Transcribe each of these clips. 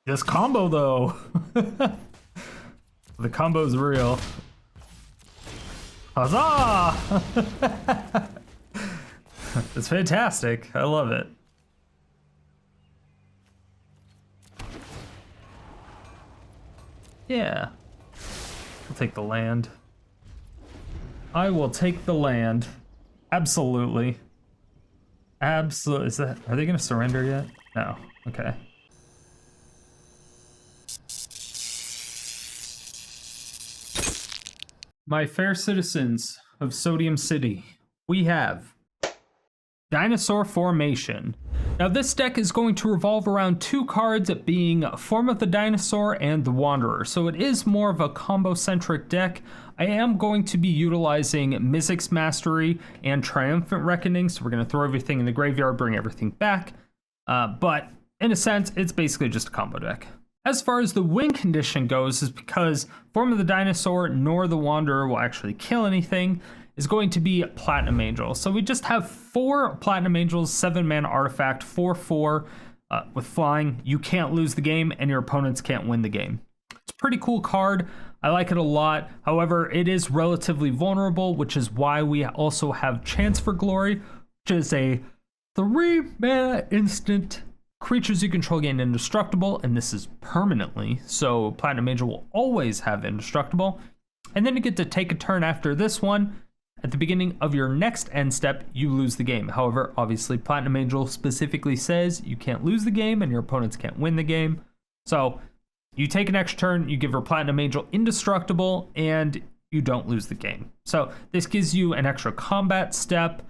This combo, though. The combo's real. Huzzah! It's fantastic. I love it. Yeah. I'll take the land. I will take the land. Absolutely. Absolutely. Is that, are they going to surrender yet? No. Okay. My fair citizens of Sodium City, we have Dinosaur Formation. Now this deck is going to revolve around two cards being Form of the Dinosaur and the Wanderer, so it is more of a combo-centric deck. I am going to be utilizing Mizzix Mastery and Triumphant Reckoning, so we're going to throw everything in the graveyard, bring everything back, but in a sense, it's basically just a combo deck. As far as the win condition goes, is because Form of the Dinosaur nor the Wanderer will actually kill anything, is going to be Platinum Angel. So we just have 4 Platinum Angels, 7-mana artifact, 4/4 with flying. You can't lose the game, and your opponents can't win the game. It's a pretty cool card. I like it a lot. However, it is relatively vulnerable, which is why we also have Chance for Glory, which is a 3-mana instant. Creatures you control gain indestructible, and this is permanently, so Platinum Angel will always have indestructible. And then you get to take a turn after this one. At the beginning of your next end step, you lose the game. However, obviously, Platinum Angel specifically says you can't lose the game and your opponents can't win the game. So you take an extra turn, you give your Platinum Angel indestructible, and you don't lose the game. So this gives you an extra combat step.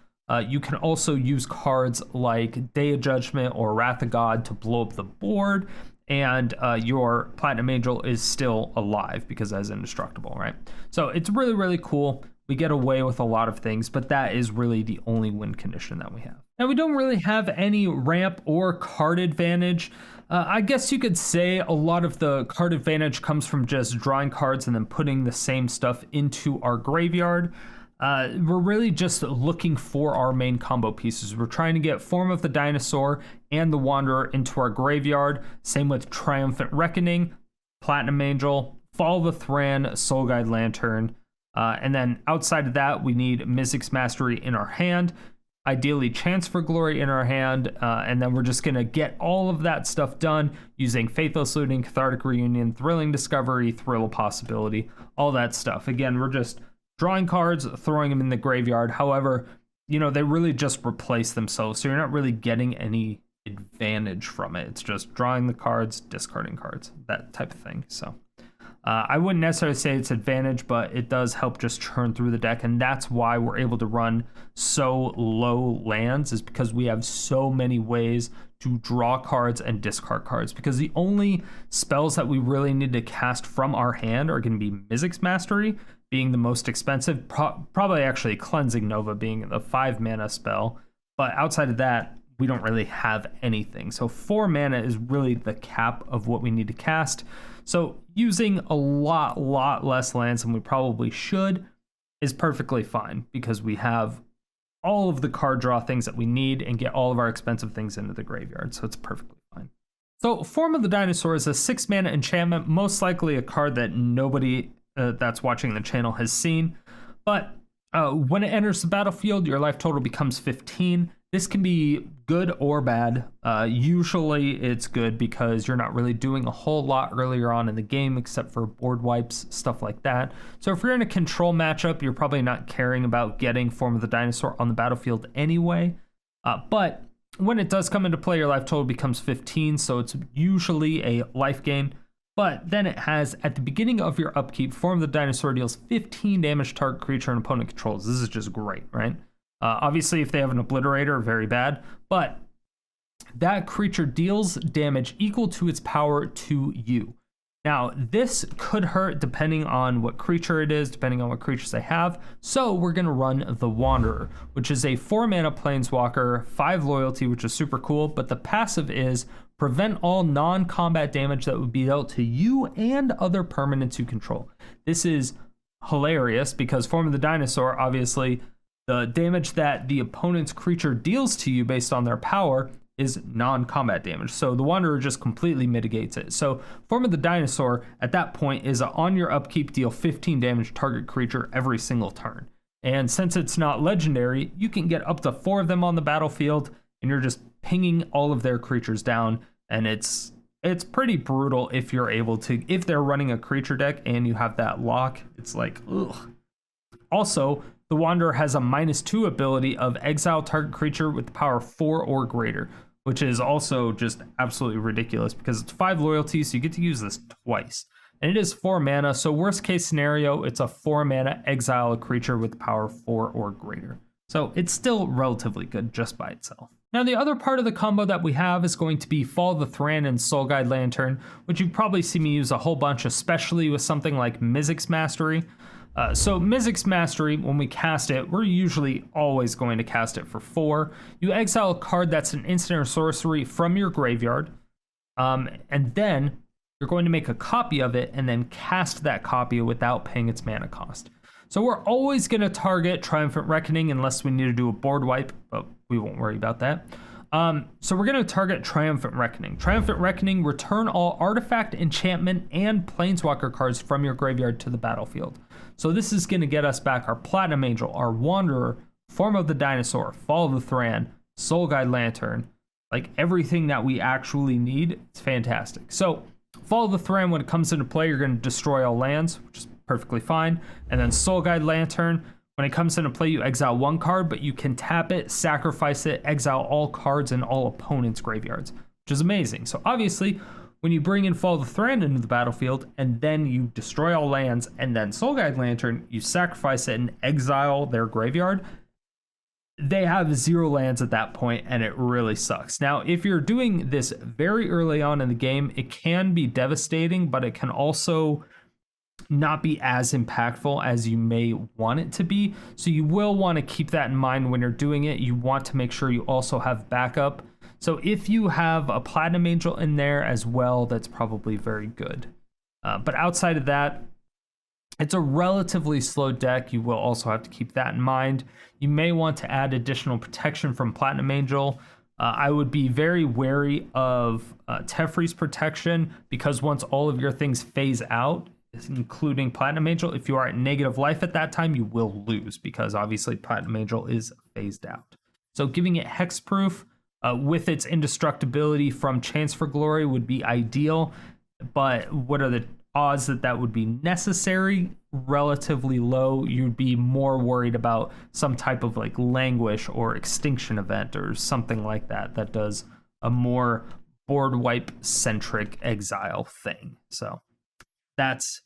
You can also use cards like Day of Judgment or Wrath of God to blow up the board, and your Platinum Angel is still alive because that is indestructible, right? So it's really, really cool. We get away with a lot of things, but that is really the only win condition that we have. Now, we don't really have any ramp or card advantage. I guess you could say a lot of the card advantage comes from just drawing cards and then putting the same stuff into our graveyard. We're really just looking for our main combo pieces. We're trying to get Form of the Dinosaur and the Wanderer into our graveyard. Same with Triumphant Reckoning, Platinum Angel, Fall of the Thran, Soul Guide Lantern. And then outside of that, we need Mizzix Mastery in our hand, ideally Chance for Glory in our hand, and then we're just going to get all of that stuff done using Faithless Looting, Cathartic Reunion, Thrilling Discovery, Thrill of Possibility, all that stuff. Again, we're just drawing cards, throwing them in the graveyard. However, you know, they really just replace themselves, so you're not really getting any advantage from it. It's just drawing the cards, discarding cards, that type of thing. So I wouldn't necessarily say it's advantage, but it does help just churn through the deck, and that's why we're able to run so low lands, is because we have so many ways to draw cards and discard cards, because the only spells that we really need to cast from our hand are going to be Mizzix Mastery being the most expensive, probably actually Cleansing Nova being the 5-mana spell, but outside of that, we don't really have anything. So 4 mana is really the cap of what we need to cast. So using a lot less lands than we probably should is perfectly fine, because we have all of the card draw things that we need and get all of our expensive things into the graveyard. So it's perfectly fine. So Form of the Dinosaur is a 6-mana enchantment, most likely a card that nobody that's watching the channel has seen. But when it enters the battlefield, your life total becomes 15. This can be good or bad. Usually it's good because you're not really doing a whole lot earlier on in the game except for board wipes, stuff like that. So if you're in a control matchup, you're probably not caring about getting Form of the Dinosaur on the battlefield anyway. But when it does come into play, your life total becomes 15, so it's usually a life gain. But then it has, at the beginning of your upkeep, Form of the Dinosaur deals 15 damage to target creature and opponent controls. This is just great, right? Obviously, if they have an Obliterator, very bad. But that creature deals damage equal to its power to you. Now, this could hurt depending on what creature it is, depending on what creatures they have. So we're going to run the Wanderer, which is a 4-mana Planeswalker, 5 loyalty, which is super cool. But the passive is prevent all non-combat damage that would be dealt to you and other permanents you control. This is hilarious because Form of the Dinosaur, obviously, the damage that the opponent's creature deals to you based on their power is non-combat damage. So the Wanderer just completely mitigates it. So Form of the Dinosaur at that point is on your upkeep, deal 15 damage to target creature every single turn. And since it's not legendary, you can get up to 4 of them on the battlefield, and you're just pinging all of their creatures down. And it's pretty brutal if you're able to, if they're running a creature deck and you have that lock, it's like, ugh. Also, the Wanderer has a -2 ability of exile target creature with power 4 or greater, which is also just absolutely ridiculous because it's 5 loyalty, so you get to use this twice. And it is 4 mana, so worst case scenario, it's a 4 mana exile a creature with power 4 or greater. So it's still relatively good just by itself. Now the other part of the combo that we have is going to be Fall of the Thran and Soul Guide Lantern, which you've probably seen me use a whole bunch, especially with something like Mizzix Mastery. So Mizzix Mastery, when we cast it, we're usually always going to cast it for 4. You exile a card that's an instant or sorcery from your graveyard, and then you're going to make a copy of it and then cast that copy without paying its mana cost. So we're always going to target Triumphant Reckoning unless we need to do a board wipe, but we won't worry about that. So we're going to target Triumphant Reckoning. Triumphant Reckoning, return all artifact, enchantment, and planeswalker cards from your graveyard to the battlefield. So this is going to get us back our Platinum Angel, our Wanderer, Form of the Dinosaur, Fall of the Thran, Soul Guide Lantern, like everything that we actually need. It's fantastic. So Fall of the Thran, when it comes into play, you're going to destroy all lands, which is perfectly fine. And then Soul Guide Lantern, when it comes into play, you exile 1 card, but you can tap it, sacrifice it, exile all cards in all opponents' graveyards, which is amazing. So obviously, when you bring in Fall of the Thran into the battlefield, and then you destroy all lands, and then Soul Guide Lantern, you sacrifice it and exile their graveyard, they have 0 lands at that point, and it really sucks. Now, if you're doing this very early on in the game, it can be devastating, but it can also not be as impactful as you may want it to be. So you will want to keep that in mind when you're doing it. You want to make sure you also have backup. So if you have a Platinum Angel in there as well, that's probably very good. But outside of that, it's a relatively slow deck. You will also have to keep that in mind. You may want to add additional protection from Platinum Angel. I would be very wary of Teferi's protection, because once all of your things phase out, including Platinum Angel, if you are at negative life at that time, you will lose, because obviously Platinum Angel is phased out. So giving it hexproof with its indestructibility from Chance for Glory would be ideal, but what are the odds that that would be necessary? Relatively low. You'd be more worried about some type of like Languish or Extinction event or something like that that does a more board wipe centric exile thing. So that's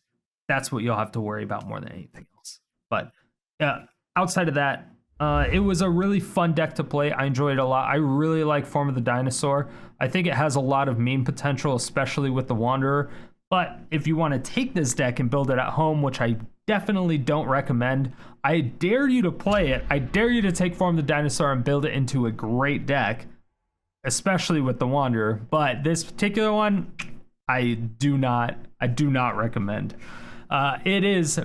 what you'll have to worry about more than anything else. But outside of that, it was a really fun deck to play. I enjoyed it a lot. I really like Form of the Dinosaur. I think it has a lot of meme potential, especially with the Wanderer. But if you want to take this deck and build it at home, which I definitely don't recommend, I dare you to play it. I dare you to take Form of the Dinosaur and build it into a great deck, especially with the Wanderer. But this particular one, I do not recommend. It is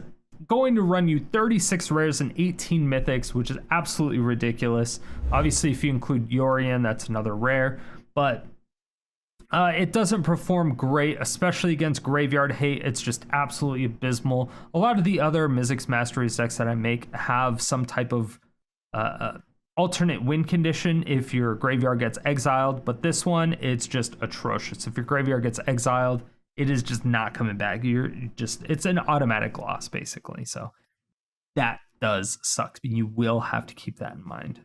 going to run you 36 rares and 18 mythics, which is absolutely ridiculous. Obviously, if you include Yorion, that's another rare, but it doesn't perform great, especially against Graveyard Hate. It's just absolutely abysmal. A lot of the other Mizzix Masteries decks that I make have some type of alternate win condition if your graveyard gets exiled, but this one, it's just atrocious. If your graveyard gets exiled, it is just not coming back. It's an automatic loss, basically. So that does suck. You will have to keep that in mind.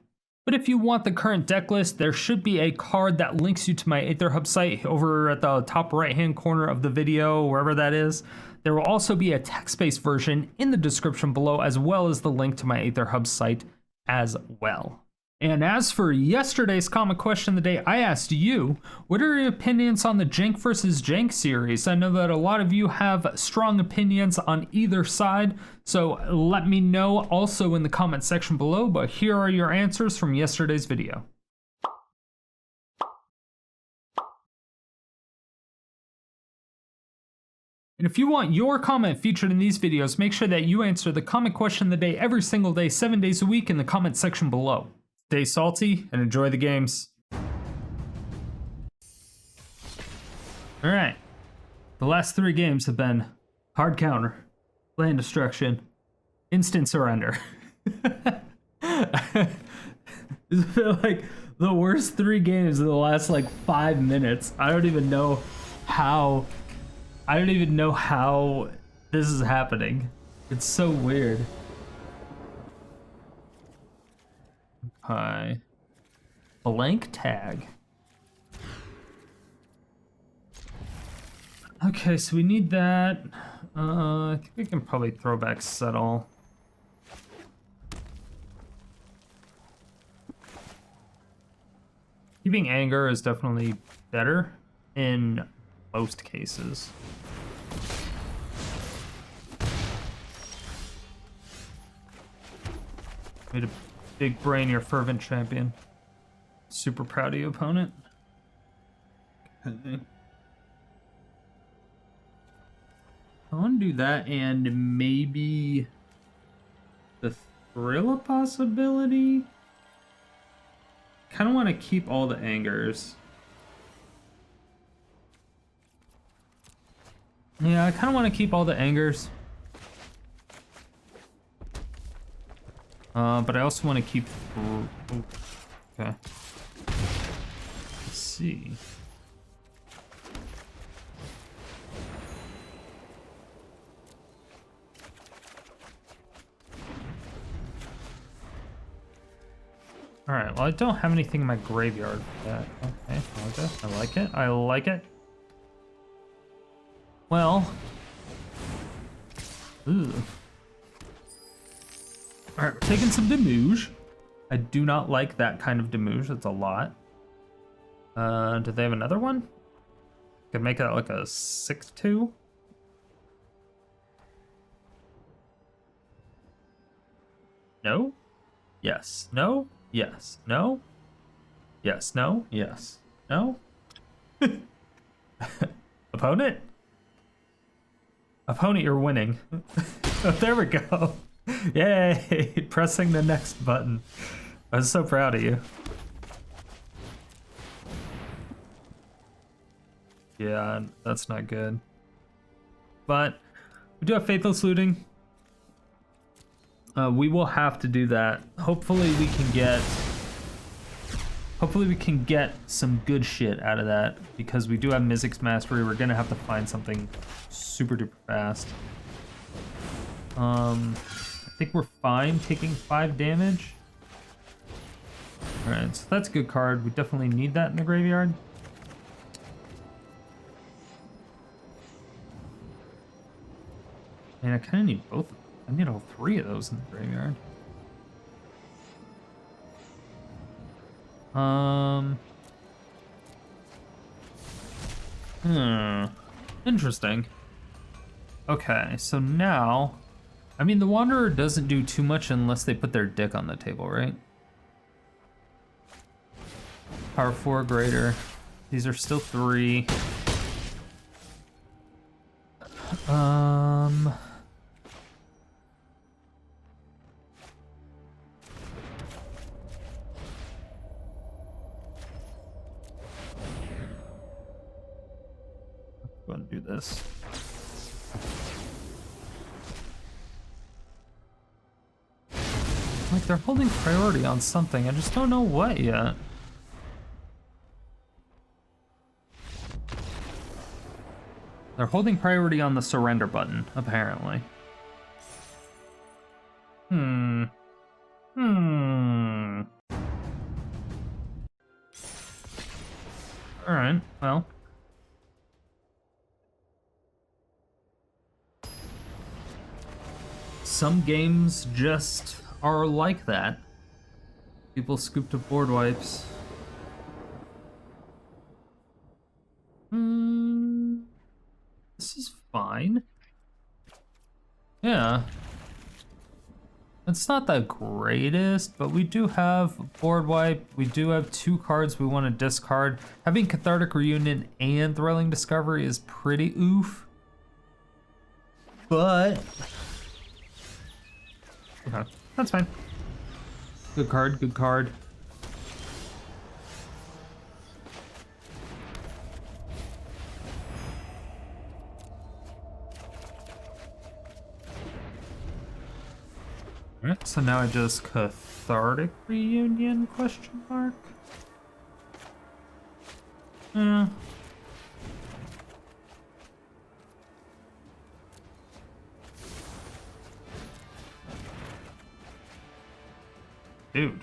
But if you want the current deck list, there should be a card that links you to my Aether Hub site over at the top right-hand corner of the video, wherever that is. There will also be a text-based version in the description below, as well as the link to my Aether Hub site as well. And as for yesterday's comment question of the day, I asked you, what are your opinions on the Jank vs. Jank series? I know that a lot of you have strong opinions on either side, so let me know also in the comment section below, but here are your answers from yesterday's video. And if you want your comment featured in these videos, make sure that you answer the comment question of the day every single day, 7 days a week in the comment section below. Stay salty and enjoy the games. All right. The last 3 games have been hard counter, land destruction, instant surrender. It's been like the worst 3 games in the last like 5 minutes. I don't even know how this is happening. It's so weird. Okay. Blank tag. Okay, so we need that. I think we can probably throw back Settle. Keeping Anger is definitely better in most cases. Made a big brain, your fervent champion. Super proud of you, opponent. Okay. I want to do that and maybe the Thrill of Possibility. Kind of want to keep all the Angers. Yeah, I kind of want to keep all the Angers. But I also want to keep... Okay. Let's see. Alright, well I don't have anything in my graveyard for that. Okay, I like it. I like it. Well. Ooh. Alright, we're taking some Demuge. I do not like that kind of Demuge, that's a lot. Do they have another one? Could make it like a 6/2. No? Yes. No? Yes. No? Yes. No? Yes. No? Opponent? Opponent, you're winning. Oh, there we go. Yay! Pressing the next button. I was so proud of you. Yeah, that's not good. But we do have Faithless Looting. We will have to do that. Hopefully we can get some good shit out of that, because we do have Mizzix Mastery. We're gonna have to find something super duper fast. I think we're fine taking 5 damage. Alright, so that's a good card. We definitely need that in the graveyard. And I kind of need both. I need all 3 of those in the graveyard. Interesting. Okay, so now, I mean, the Wanderer doesn't do too much unless they put their dick on the table, right? Power 4 greater. These are still 3. Go ahead and do this. Like, they're holding priority on something. I just don't know what yet. They're holding priority on the surrender button, apparently. Alright, well. Some games just are like that. People scoop to board wipes. This is fine. Yeah. It's not the greatest, but we do have board wipe. We do have 2 cards we want to discard. Having Cathartic Reunion and Thrilling Discovery is pretty oof. But... okay, that's fine. Good card, good card. Alright, so now I just Cathartic Reunion, question mark? Yeah. Dude.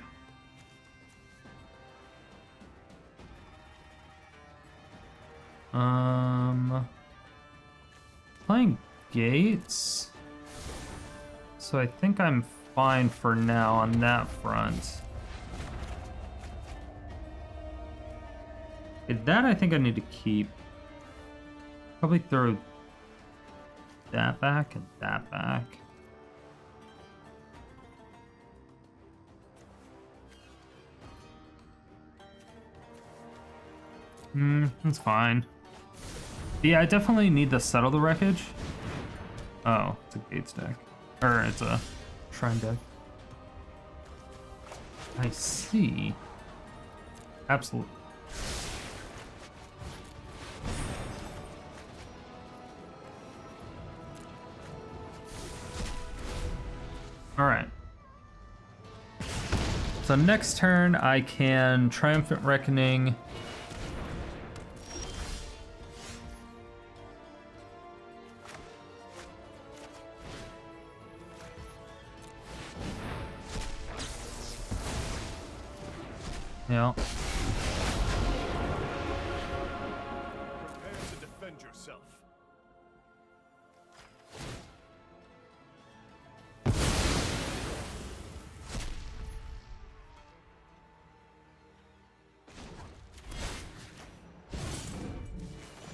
Playing Gates. So I think I'm fine for now on that front. Okay, that I think I need to keep. Probably throw that back and that back. That's fine. Yeah, I definitely need to Settle the Wreckage. Oh, it's a Gates deck. Or it's a Shrine deck. I see. Absolutely. Alright. So next turn I can Triumphant Reckoning. Yeah. Prepare to defend yourself.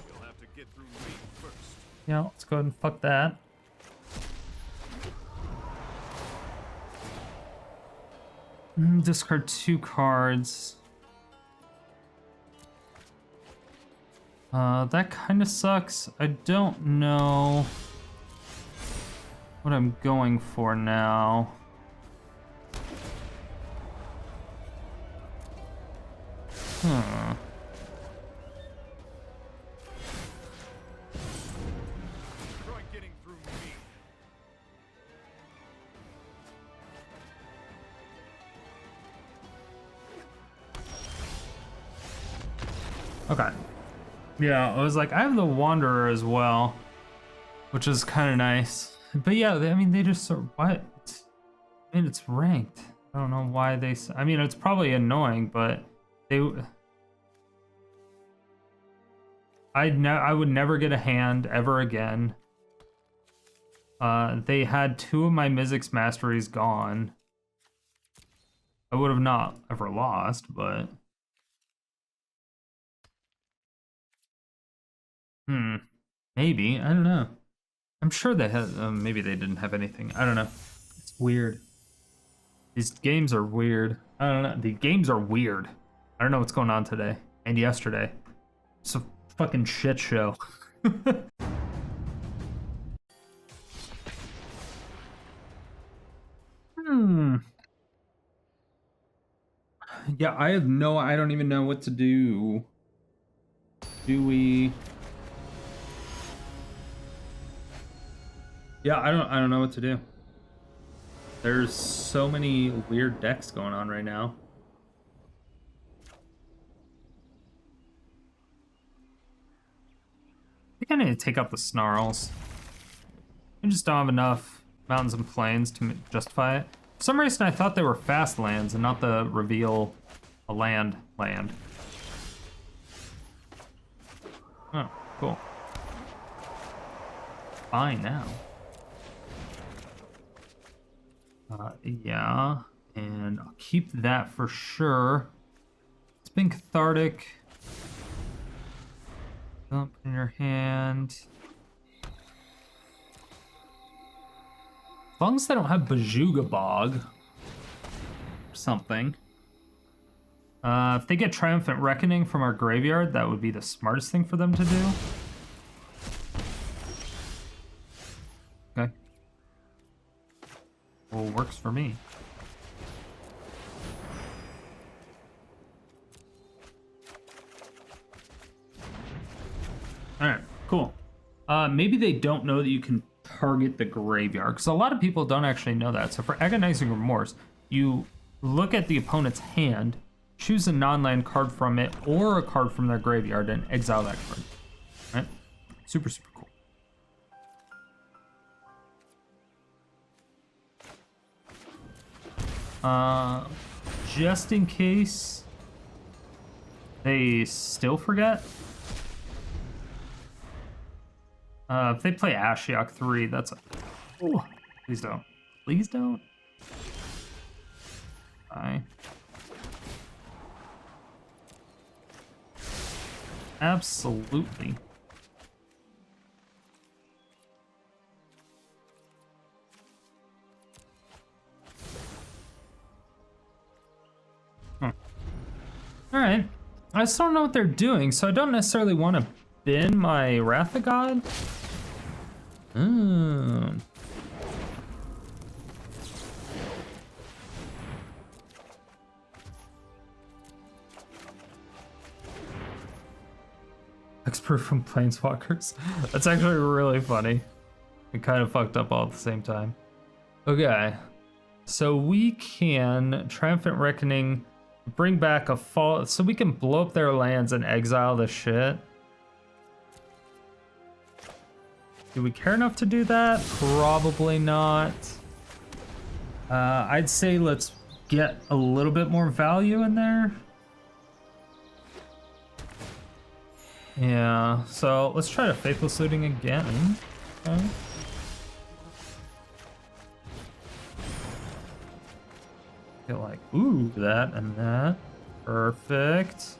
You'll have to get through me first. Yeah, let's go ahead and fuck that. Discard 2 cards. That kind of sucks. I don't know what I'm going for now. Huh. Try getting through me. Okay. Yeah, I was like, I have the Wanderer as well, which is kind of nice. But yeah, I mean, they just sort of, what? I mean, it's ranked. I don't know why they, I mean, it's probably annoying, but they, I would never get a hand ever again. They had 2 of my Mizzix Masteries gone. I would have not ever lost, but... Maybe. I don't know. I'm sure they had... maybe they didn't have anything. I don't know. It's weird. These games are weird. I don't know. The games are weird. I don't know what's going on today and yesterday. It's a fucking shit show. Yeah, I don't even know what to do. Do we... Yeah, I don't know what to do. There's so many weird decks going on right now. I think I need to take out the Snarls. I just don't have enough mountains and plains to justify it. For some reason I thought they were fast lands and not the reveal a land. Oh, cool. Fine now. Yeah, and I'll keep that for sure. It's been cathartic. Dump in your hand. As long as they don't have Bajuga Bog or something. If they get Triumphant Reckoning from our graveyard, that would be the smartest thing for them to do. Okay. Well, works for me. Alright, cool. Maybe they don't know that you can target the graveyard, because a lot of people don't actually know that. So for Agonizing Remorse, you look at the opponent's hand, choose a non-land card from it or a card from their graveyard and exile that card. Right? Super, super cool. Just in case they still forget. If they play Ashiok 3, that's a... Ooh, please don't. Please don't. Bye. Absolutely. Alright. I still don't know what they're doing, so I don't necessarily want to bin my Wrath of God. Expert from Planeswalkers. That's actually really funny. It kind of fucked up all at the same time. Okay. So we can Triumphant Reckoning, bring back a fall, so we can blow up their lands and exile the shit. Do we care enough to do that? Probably not. I'd say let's get a little bit more value in there. Yeah, so let's try to Faithless Looting again. Okay. Feel like, ooh, that and that. Perfect.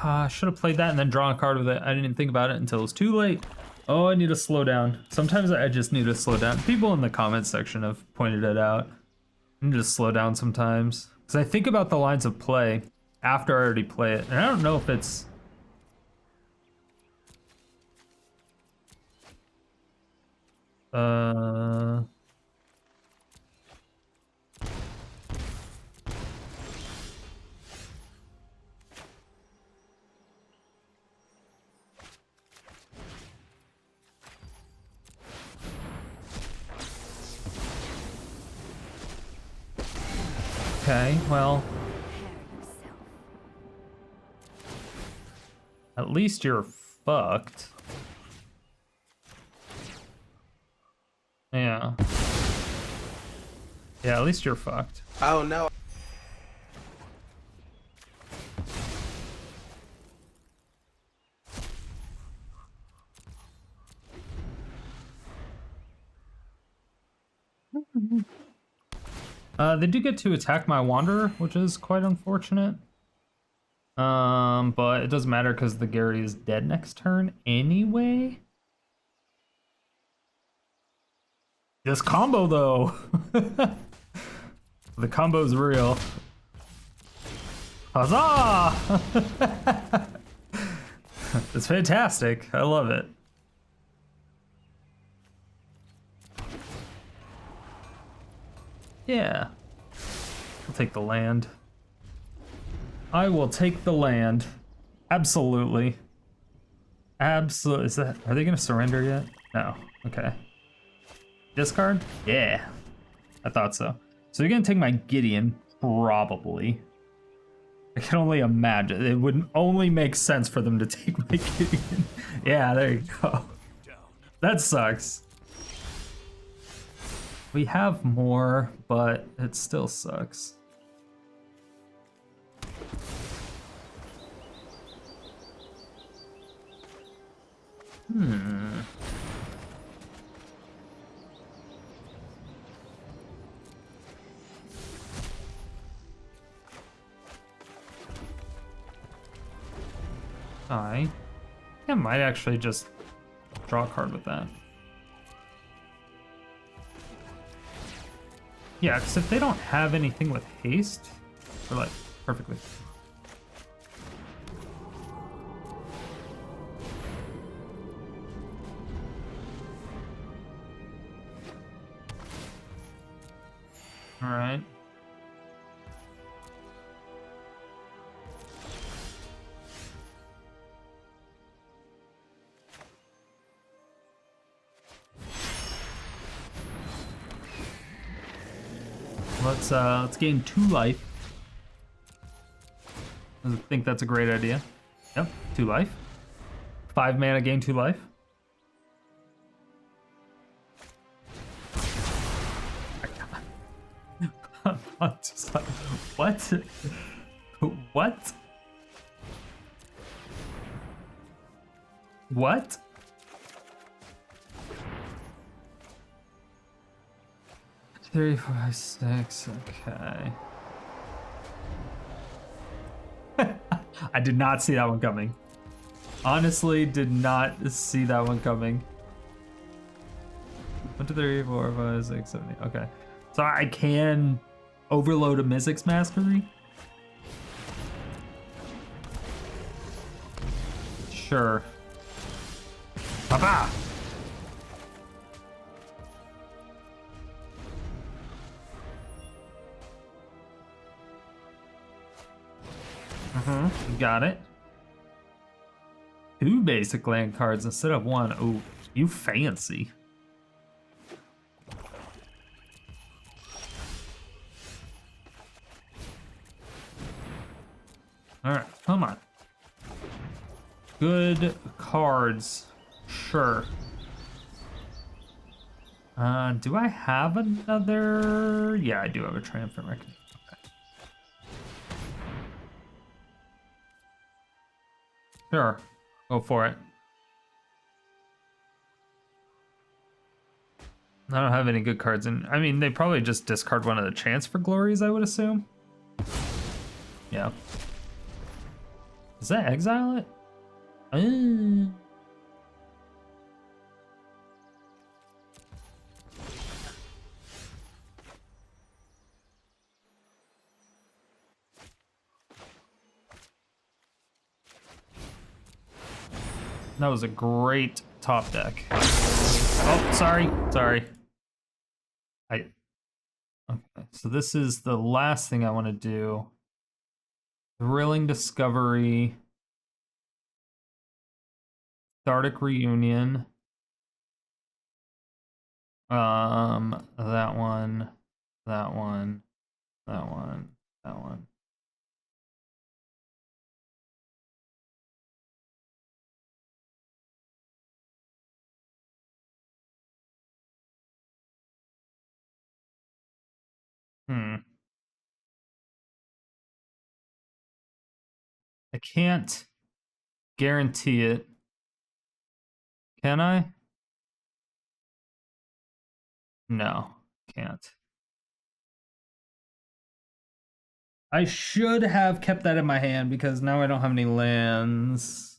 I should have played that and then drawn a card with it. I didn't even think about it until it was too late. Oh, I need to slow down. Sometimes I just need to slow down. People in the comments section have pointed it out. I need to slow down sometimes. Because I think about the lines of play after I already play it. And I don't know if it's... Okay, well, at least you're fucked. Yeah. Yeah, at least you're fucked. Oh no. They do get to attack my Wanderer, which is quite unfortunate. But it doesn't matter because the Gary is dead next turn anyway. This combo though. The combo's real. Huzzah! It's fantastic. I love it. Yeah. I'll take the land. I will take the land. Absolutely. Absolutely. Is that... Are they going to surrender yet? No. Okay. Discard? Yeah. I thought so. So you're going to take my Gideon? Probably. I can only imagine. It would only make sense for them to take my Gideon. Yeah, there you go. That sucks. We have more, but it still sucks. I might actually just draw a card with that. Yeah, because if they don't have anything with haste, we're like perfectly. All right. let's gain 2 life. I think that's a great idea. Yep, 2 life. 5 mana, gain 2 life. I'm just like, what? What? What? Three, 5, 6. Okay. I did not see that one coming. Honestly, did not see that one coming. 1, 2, 3, 4, 5, 6, 7, 8. Okay. So I can overload a Mizzix Mastery? Sure. Papa! Got it. 2 basic land cards instead of 1. Ooh, you fancy. Alright, come on. Good cards. Sure. Do I have another? Yeah, I do have a Triumphant Reckoning. Sure, go for it. I don't have any good cards, and I mean, they probably just discard one of the Chance for Glories, I would assume. Yeah. Does that exile it? That was a great top deck. Oh, sorry. Okay, so this is the last thing I want to do. Thrilling Discovery. Cathartic Reunion. That one. I can't guarantee it. Can I? No, can't. I should have kept that in my hand because now I don't have any lands.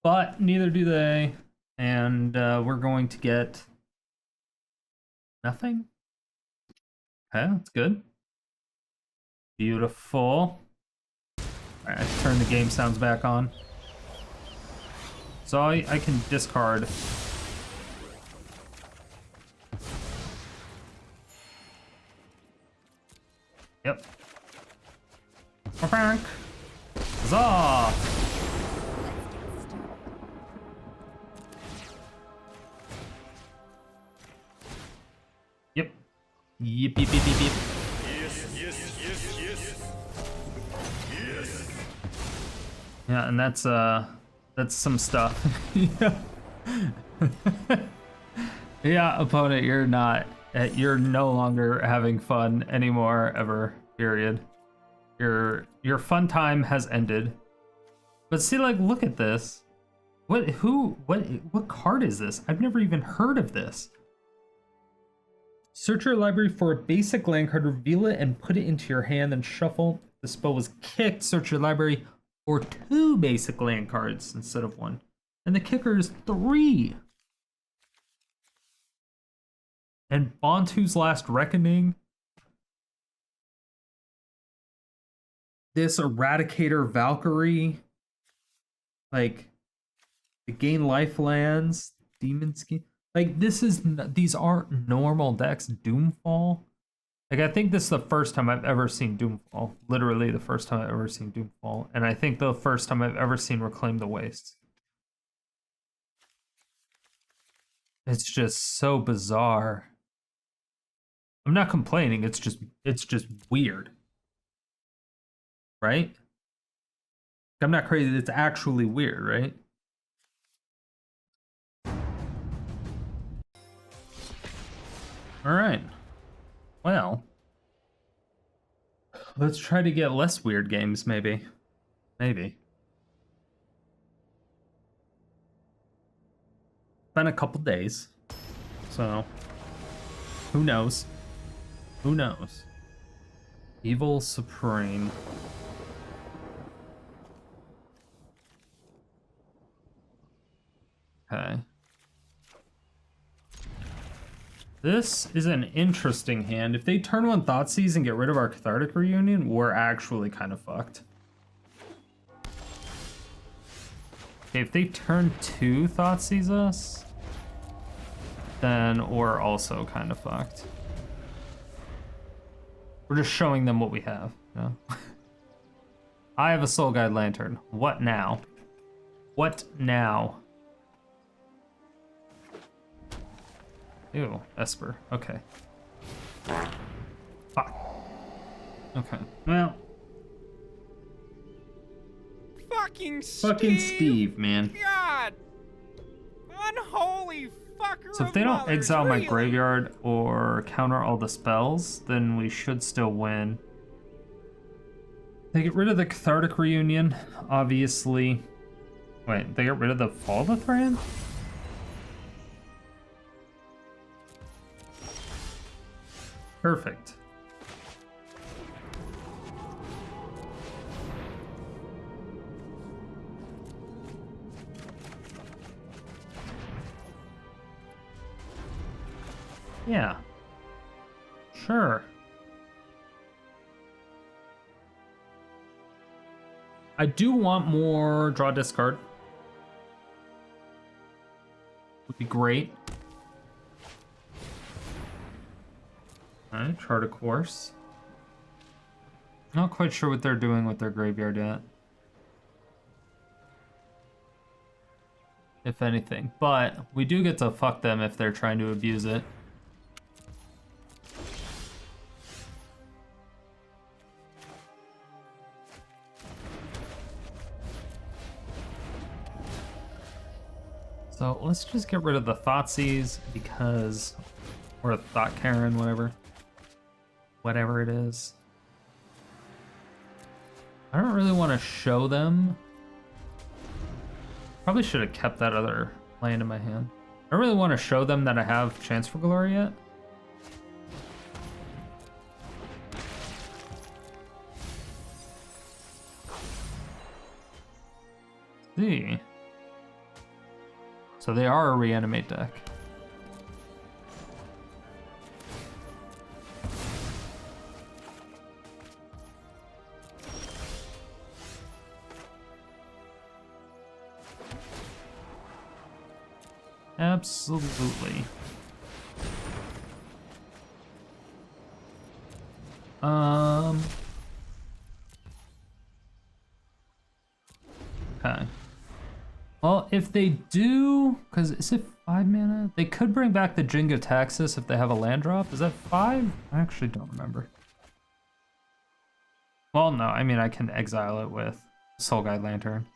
But neither do they. And we're going to get nothing. Okay, that's good. Beautiful. Alright, I turn the game sounds back on. So I can discard. Yep. Frank. Huzzah! Yep. Yep. Yes. Yeah, and that's some stuff. Yeah, opponent, you're no longer having fun anymore ever. Period. Your fun time has ended. But see, like, look at this. What card is this? I've never even heard of this. Search your library for a basic land card, reveal it, and put it into your hand, then shuffle. The spell was kicked. Search your library for 2 basic land cards instead of 1. And the kicker is 3. And Bantu's Last Reckoning. This Eradicator Valkyrie. Like, the gain life lands. Demon Scheme. Like, these aren't normal decks. Doomfall. Like, I think this is the first time I've ever seen Doomfall. Literally the first time I've ever seen Doomfall. And I think the first time I've ever seen Reclaim the Wastes. It's just so bizarre. I'm not complaining, it's just weird. Right? I'm not crazy, it's actually weird, right? Alright. Well. Let's try to get less weird games, maybe. Maybe. Been a couple days. So. Who knows? Who knows? Evil Supreme. Okay. This is an interesting hand. If they turn one Thoughtseize and get rid of our Cathartic Reunion, we're actually kind of fucked. Okay, if they turn two Thoughtseize us, then we're also kind of fucked. We're just showing them what we have, you know? I have a Soul Guide Lantern. What now? What now? Ew, Esper. Okay. Fuck. Okay. Well. Fucking Steve, man. God! Unholy fucker. So if they don't exile my graveyard or counter all the spells, then we should still win. They get rid of the Cathartic Reunion, obviously. Wait, they get rid of the Fall to Thran? Perfect. Yeah. Sure. I do want more draw discard. Would be great. Alright, chart a course. Not quite sure what they're doing with their graveyard yet. If anything. But we do get to fuck them if they're trying to abuse it. So let's just get rid of the Thoughtseize because... Or Thought Karen, whatever. Whatever it is. I don't really want to show them. Probably should have kept that other land in my hand. I don't really want to show them that I have Chance for Glory yet. See. So they are a Reanimate deck. Absolutely. Okay. Well, if they do, because is it 5 mana? They could bring back the Jinga Taxis if they have a land drop. Is that 5? I actually don't remember. Well, no, I mean, I can exile it with Soul Guide Lantern.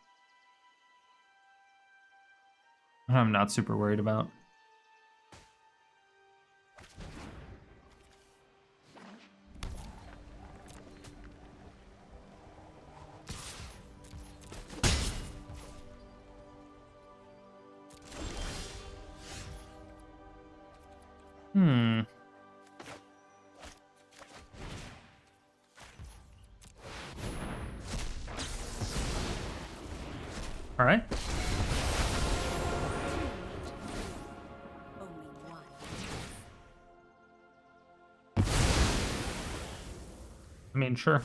I'm not super worried about. All right. I mean, sure.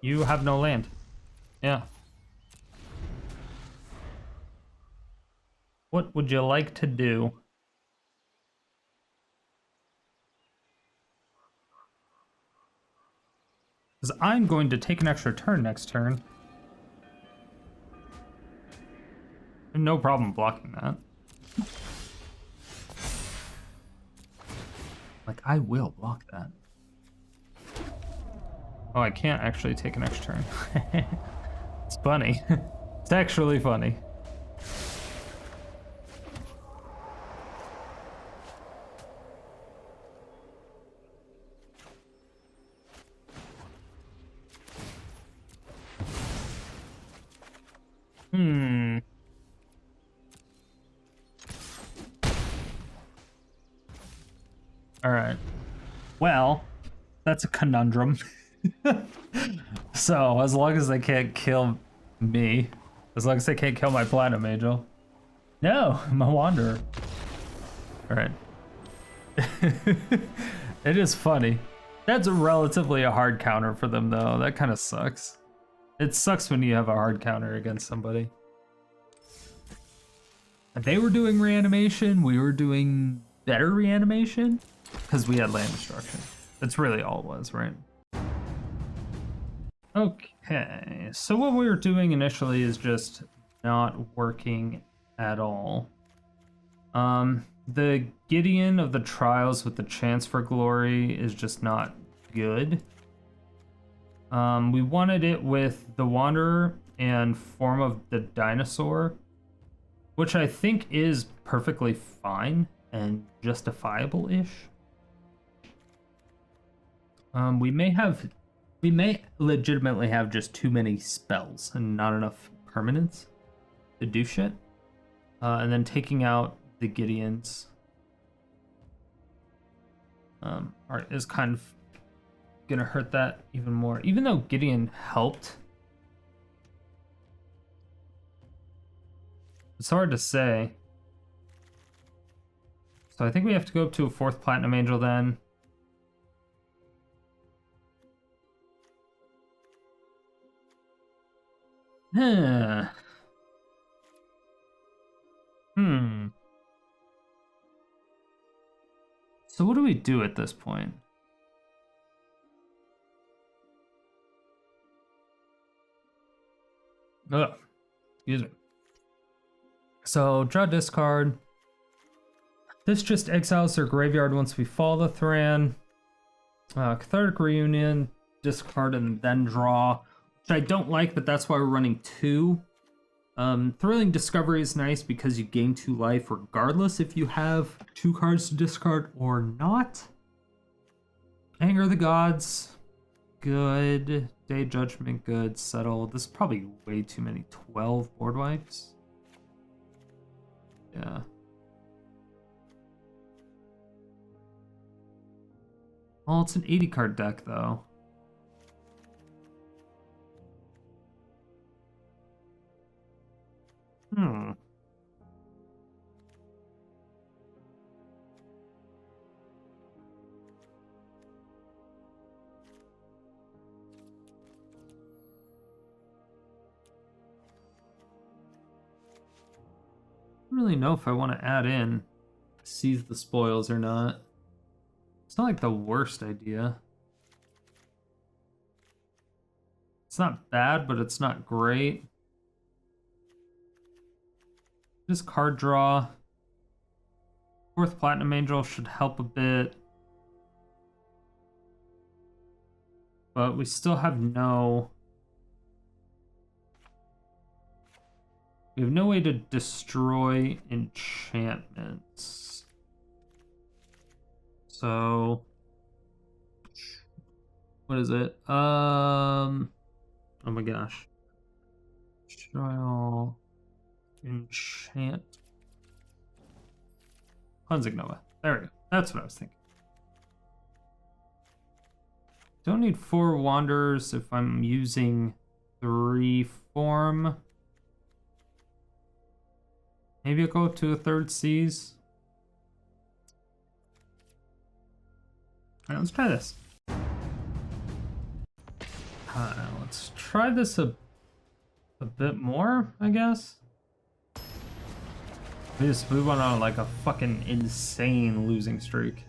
You have no land. Yeah. What would you like to do? Because I'm going to take an extra turn next turn. I have no problem blocking that. Like, I will block that. Oh, I can't actually take an extra turn. It's funny. It's actually funny. All right. Well, that's a conundrum. So, as long as they can't kill me, as long as they can't kill my Platinum Angel. No, my Wanderer. All right. It is funny. That's relatively a hard counter for them, though. That kind of sucks. It sucks when you have a hard counter against somebody. They were doing reanimation. We were doing better reanimation because we had land destruction. That's really all it was, right? Okay, so what we were doing initially is just not working at all. The Gideon of the Trials with the Chance for Glory is just not good. We wanted it with the Wanderer and Form of the Dinosaur, which I think is perfectly fine and justifiable-ish. We may legitimately have just too many spells and not enough permanents to do shit. And then taking out the Gideons is kind of gonna hurt that even more. Even though Gideon helped, it's hard to say. So I think we have to go up to a 4th Platinum Angel then. So what do we do at this point? Ugh. Excuse me. So draw discard. This just exiles their graveyard once we fall the Thran. Cathartic Reunion, discard and then draw. Which I don't like, but that's why we're running 2. Thrilling Discovery is nice because you gain 2 life regardless if you have 2 cards to discard or not. Anger of the Gods, good. Day Judgment, good. Settle. This is probably way too many. 12 board wipes. Yeah. Well, it's an 80 card deck though. I don't really know if I want to add in Seize the Spoils or not. It's not like the worst idea. It's not bad, but it's not great. Just card draw. 4th Platinum Angel should help a bit. But we still have no... We have no way to destroy enchantments. So... What is it? Oh my gosh. Destroy all... Enchant. Cleansing Nova. There we go. That's what I was thinking. Don't need 4 Wanderers if I'm using 3 Form. Maybe I'll go up to a 3rd Seize. Alright, let's try this. Let's try this a bit more, I guess. We just move on like a fucking insane losing streak.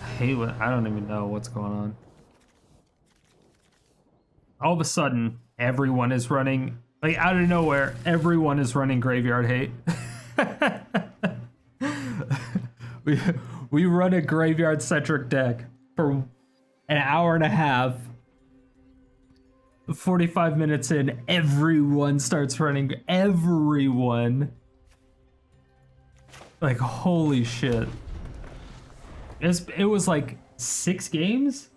I hate what, I don't even know what's going on. All of a sudden, everyone is running, like out of nowhere, everyone is running Graveyard Hate. We run a graveyard-centric deck for an hour and a half. 45 minutes in, everyone starts running. Everyone. Like, holy shit. It was like 6 games?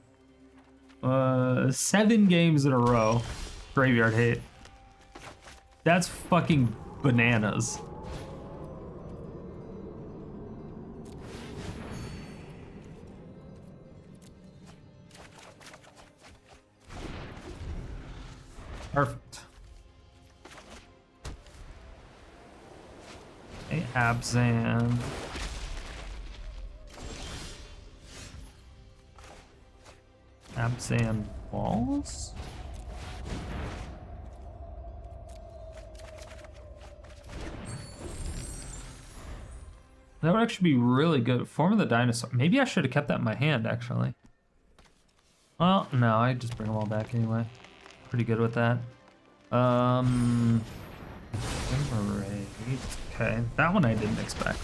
7 games in a row. Graveyard hate. That's fucking bananas. Perfect. Hey, Abzan. Abzan walls? That would actually be really good. Form of the Dinosaur. Maybe I should have kept that in my hand, actually. Well, no, I just bring them all back anyway. Pretty good with that. Ephemerate. Okay, that one I didn't expect.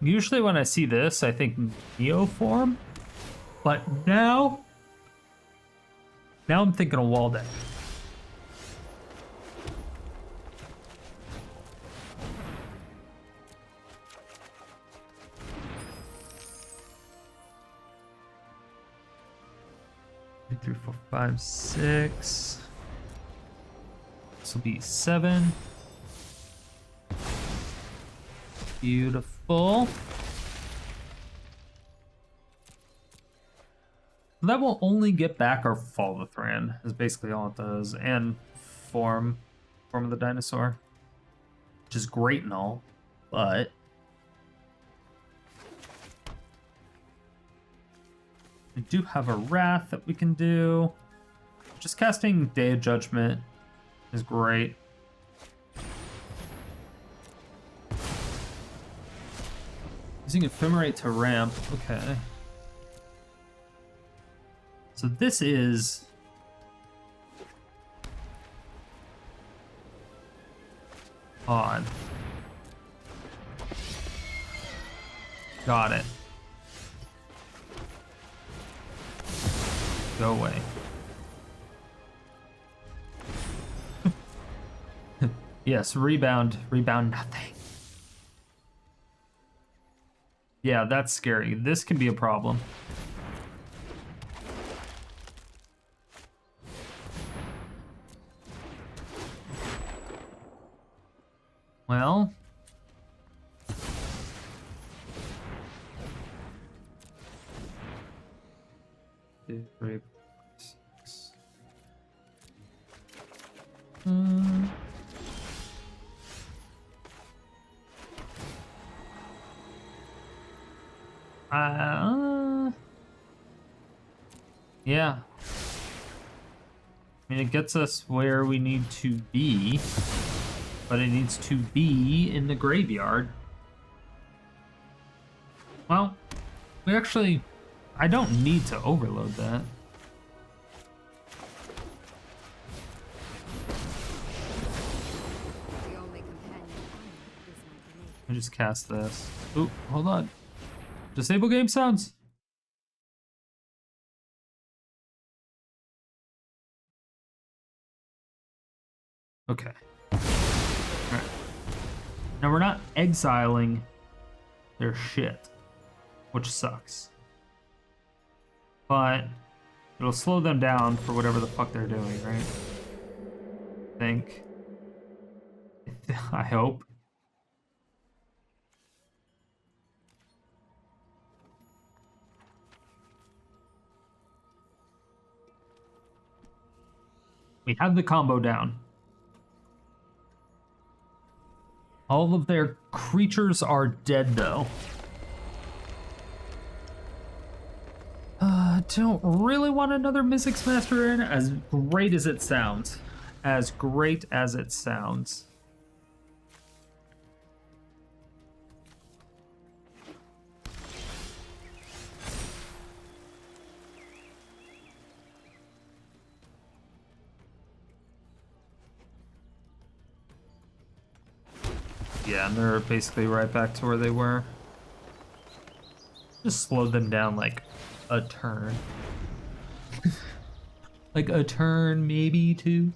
Usually when I see this, I think Neoform. But now I'm thinking of wall deck. Two, 3, 4, 5, 6. This will be 7. Beautiful. That will only get back our Fall of the Thran, is basically all it does, and form of the Dinosaur, which is great and all, but we do have a Wrath that we can do. Just casting Day of Judgment is great. Using Ephemerate to ramp, okay. So this is odd. Got it. Go away. Yes, rebound nothing. Yeah, that's scary. This can be a problem. Well, 2, 3, 6. Yeah. I mean, it gets us where we need to be, but it needs to be in the graveyard. Well, I don't need to overload that. I just cast this. Oop, hold on. Disable game sounds. Okay. Alright. Now we're not exiling their shit, which sucks. But it'll slow them down for whatever the fuck they're doing, right? I think. I hope. We have the combo down. All of their creatures are dead, though. Don't really want another Mizzix Master in, as great as it sounds. As great as it sounds. Yeah, and they're basically right back to where they were. Just slowed them down like a turn. Like a turn, maybe two.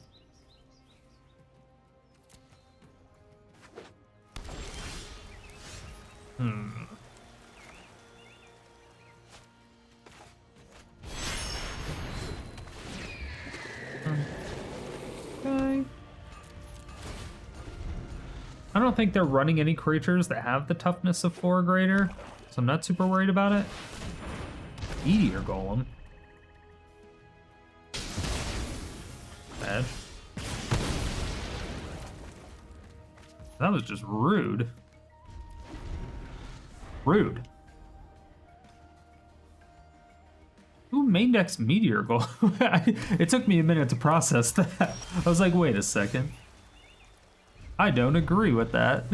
Okay. I don't think they're running any creatures that have the toughness of 4 or greater, so I'm not super worried about it. Meteor Golem. Bad. That was just rude. Rude. Who main decks Meteor Golem? It took me a minute to process that. I was like, wait a second. I don't agree with that.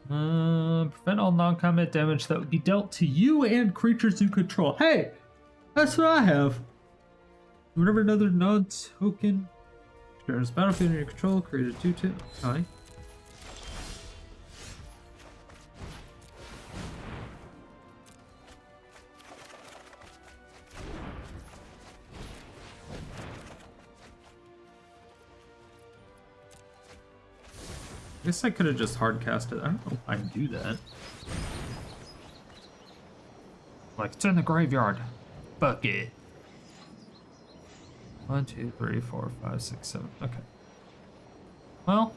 Prevent all non-combat damage that would be dealt to you and creatures you control. Hey, that's what I have. Whenever another non-token enters battlefield under your control, create a 2/2. Okay. I guess I could have just hard cast it. I don't know if I can do that. Like, it's in the graveyard. Fuck it. 1, 2, 3, 4, 5, 6, 7. Okay. Well.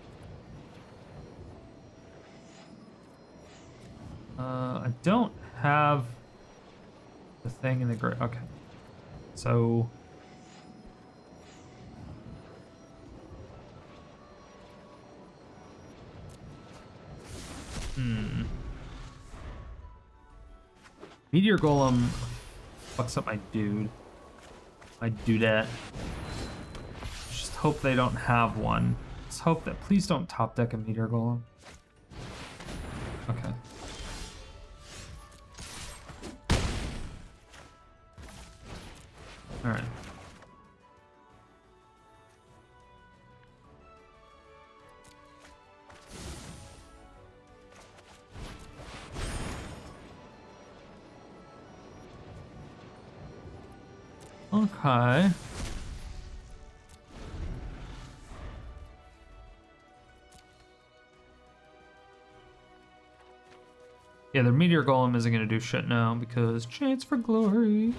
I don't have the thing in the grave. Okay. So. Meteor Golem fucks up my dude. My dudette. Just hope they don't have one. Let's hope that. Please don't top deck a Meteor Golem. Okay. Alright. Okay. Yeah, their Meteor Golem isn't gonna do shit now because Chance for Glory.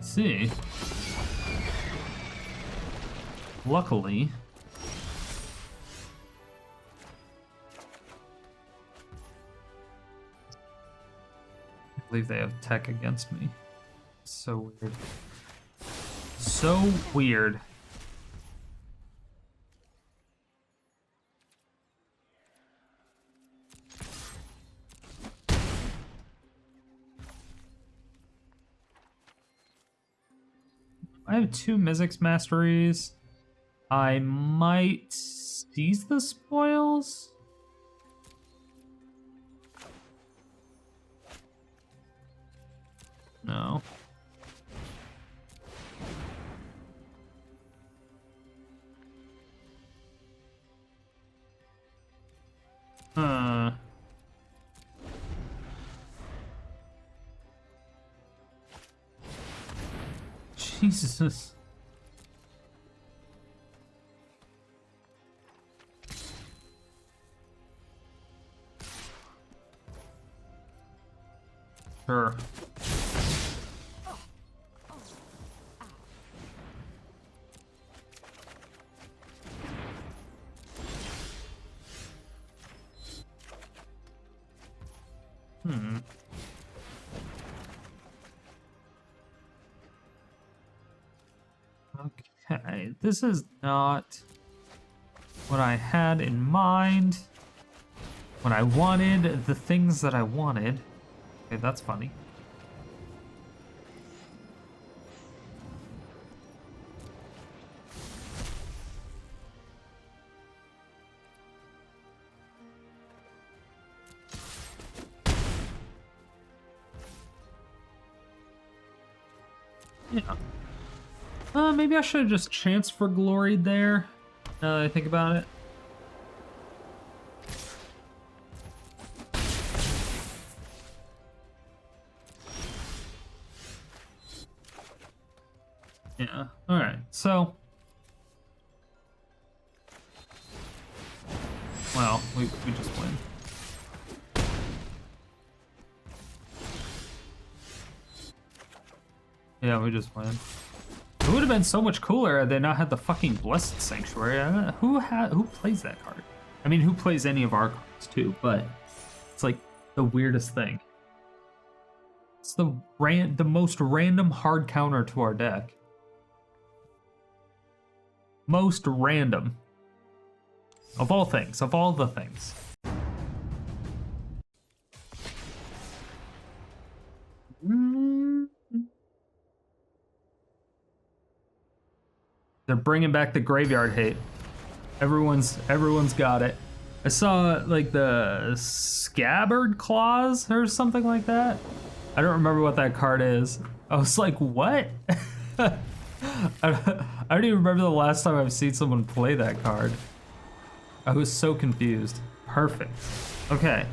See. Luckily. I believe they have tech against me. So weird. So weird. I have 2 Mizzix Masteries. I might seize the spoils. No. Jesus. Sure. Okay, this is not what I had in mind when I wanted the things that I wanted. Okay, that's funny. Yeah. Maybe I should have just chanced for glory there, now that I think about it. Yeah, alright, so... Well, we just win. Yeah, we just win. It would have been so much cooler had they not had the fucking Blessed Sanctuary. Who plays that card? I mean, who plays any of our cards too, but it's like the weirdest thing. It's the most random hard counter to our deck. Most random. Of all things, of all the things. They're bringing back the graveyard hate. Everyone's got it. I saw like the Scabbard Claws or something like that. I don't remember what that card is. I was like, what? I don't even remember the last time I've seen someone play that card. I was so confused. Perfect. Okay.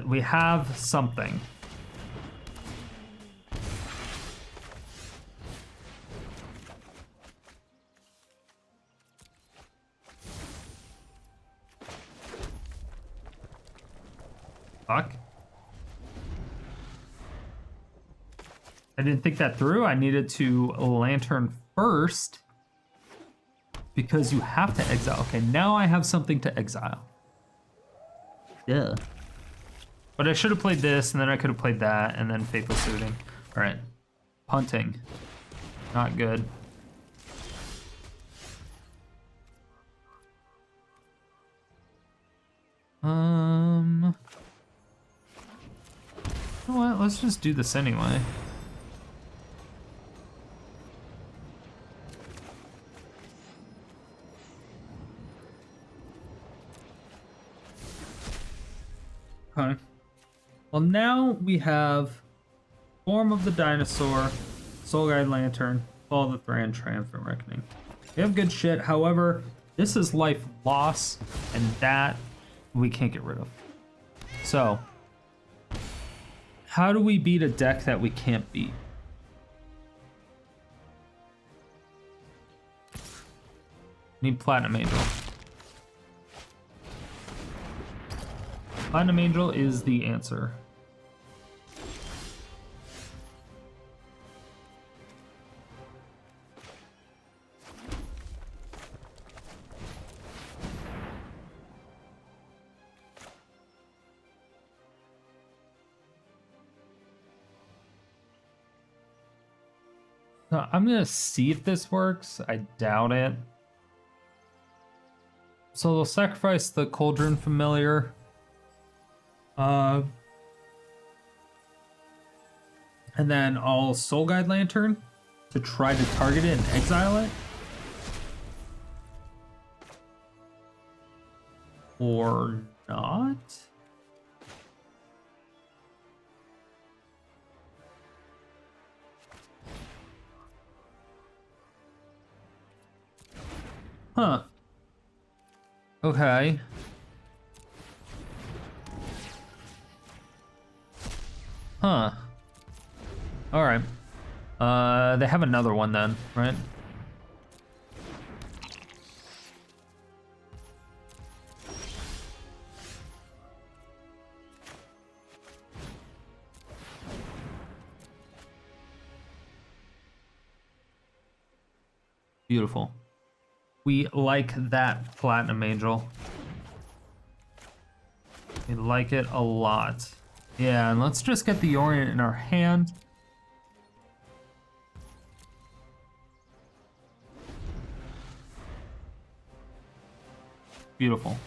We have something. Fuck. I didn't think that through. I needed to lantern first. Because you have to exile. Okay, now I have something to exile. Yeah. But I should have played this, and then I could have played that, and then Faithless Looting. Alright. Punting. Not good. You know what? Let's just do this anyway. Okay. Well, now we have Form of the Dinosaur, Soul Guide Lantern, Fall of the Thran, Triumphant Reckoning. We have good shit. However, this is life loss, and that we can't get rid of. So, how do we beat a deck that we can't beat? Need Platinum Angel. Platinum Angel is the answer. So I'm gonna see if this works. I doubt it. So they'll sacrifice the Cauldron Familiar. And then I'll Soul Guide Lantern to try to target it and exile it. Or not. Huh. Okay. Huh. Alright. They have another one then, right? Beautiful. We like that Platinum Angel. We like it a lot. Yeah, and let's just get the Yorion in our hand. Beautiful.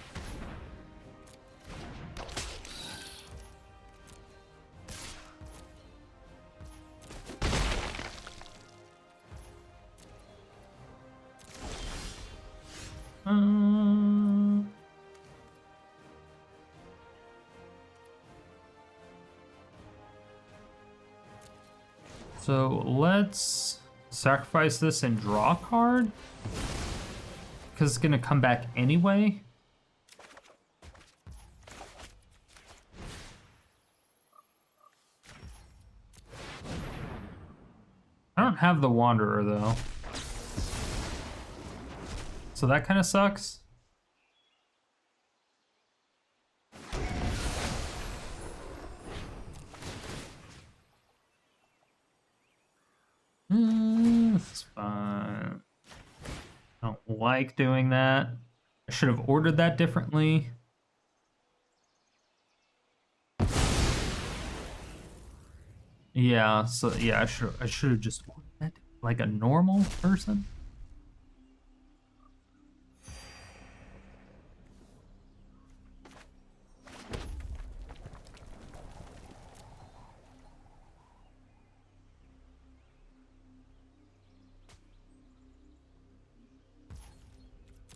So let's sacrifice this and draw a card. Because it's going to come back anyway. I don't have the Wanderer, though. So that kind of sucks. It's fine. I don't like doing that. I should have ordered that differently. Yeah, so yeah, I should have just ordered that like a normal person.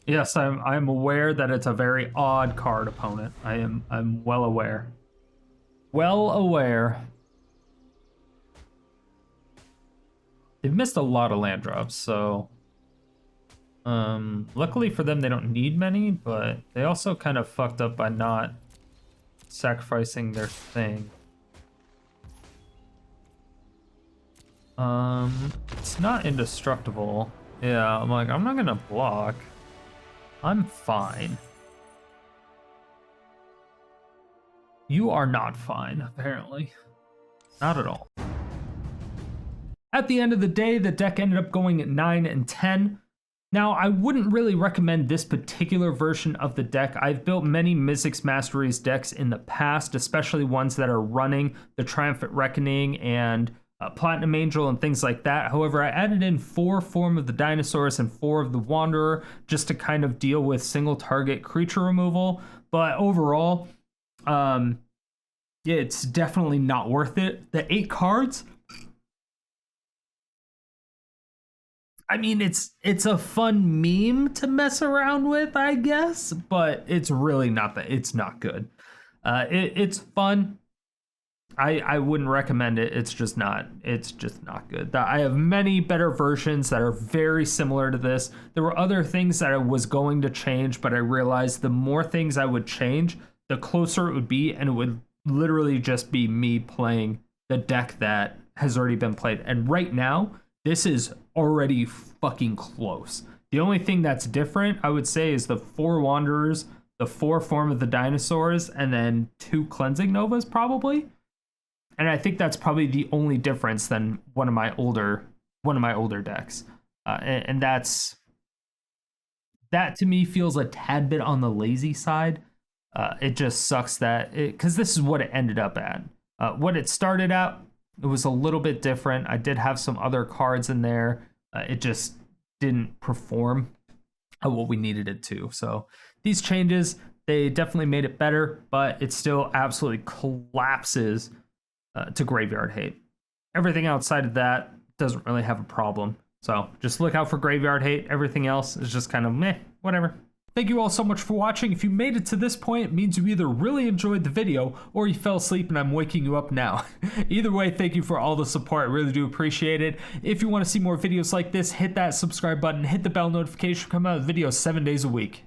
Yes, I'm aware that it's a very odd card opponent. I'm well aware. Well aware. They've missed a lot of land drops, so luckily for them they don't need many, but they also kind of fucked up by not sacrificing their thing. It's not indestructible. Yeah, I'm like, I'm not gonna block. I'm fine. You are not fine, apparently. Not at all. At the end of the day, the deck ended up going at 9 and 10. Now, I wouldn't really recommend this particular version of the deck. I've built many Mizzix Master Race decks in the past, especially ones that are running the Triumphant Reckoning and Platinum Angel and things like that. However, I added in 4 Form of the Dinosaurs and 4 of the Wanderer just to kind of deal with single target creature removal. But overall, it's definitely not worth it. The 8 cards, I mean, it's a fun meme to mess around with, I guess, but it's really not that. It's not good. It's fun. I wouldn't recommend it. It's just not good. I have many better versions that are very similar to this. There were other things that I was going to change, but I realized the more things I would change, the closer it would be, and it would literally just be me playing the deck that has already been played. And right now, this is already fucking close. The only thing that's different, I would say, is the 4 Wanderers, the 4 Form of the Dinosaurs, and then 2 Cleansing Novas, probably. And I think that's probably the only difference than one of my older decks. And that to me feels a tad bit on the lazy side. It just sucks that because this is what it ended up at. What it started out, it was a little bit different. I did have some other cards in there. It just didn't perform at what we needed it to. So these changes, they definitely made it better, but it still absolutely collapses to Graveyard Hate. Everything outside of that doesn't really have a problem. So just look out for Graveyard Hate. Everything else is just kind of meh, whatever. Thank you all so much for watching. If you made it to this point, it means you either really enjoyed the video or you fell asleep and I'm waking you up now. Either way, thank you for all the support. I really do appreciate it. If you want to see more videos like this, hit that subscribe button, hit the bell notification, come out with videos 7 days a week.